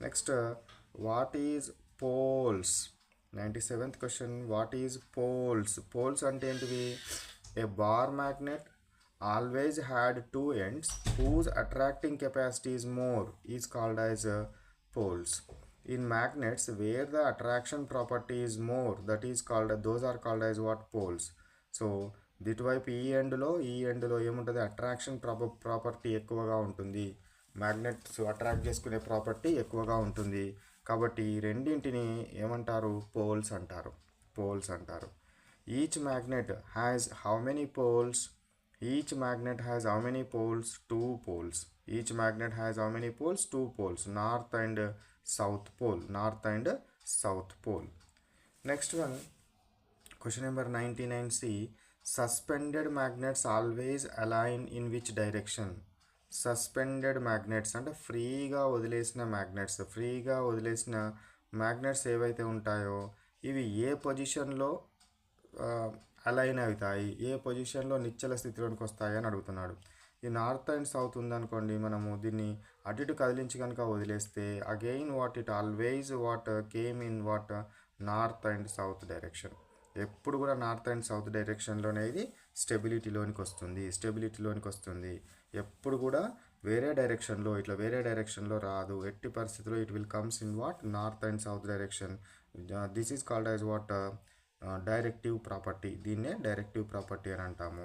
Next, what is poles? 97th question, what is poles? Poles అంటే ఏంటివి? A bar magnet always had two ends whose attracting capacity is more is called as poles. In magnets where the attraction property is more, that is called, those are called as what? Poles. So ఇటువైపు ఈ ఎండ్లో ఏముంటుంది? Attraction property ఎక్కువగా ఉంటుంది. Magnets attract చేసుకునే property ఎక్కువగా ఉంటుంది. కాబట్టి ఈ రెండింటిని ఏమంటారు? పోల్స్ అంటారు. పోల్స్ అంటారు. Each magnet has how many poles? Each magnet has how many poles? 2 poles. Each magnet has how many poles? 2 poles. North and south pole. North and south pole. Next one, question number 99C. Suspended magnets always align in which direction? Suspended magnets అంటే ఫ్రీగా వదిలేసిన magnets ఏవైతే ఉంటాయో ఇవి ఏ పొజిషన్లో align అవుతాయి, ఏ పొజిషన్లో నిశ్చల స్థితిలోనికి వస్తాయి అని అడుగుతున్నాడు. ఈ నార్త్ అండ్ సౌత్ ఉందనుకోండి, మనము దీన్ని అటు ఇటు కదిలించి కనుక వదిలేస్తే again what it always what came in what north and south direction. ఎప్పుడు కూడా నార్త్ అండ్ సౌత్ డైరెక్షన్లోనే ఇది స్టెబిలిటీలోనికి వస్తుంది. ఎప్పుడు కూడా వేరే డైరెక్షన్లో రాదు. ఎట్టి పరిస్థితుల్లో it will comes in what? North and south direction. This is called as what? Directive property. దీన్నే డైరెక్టివ్ ప్రాపర్టీ అని అంటాము.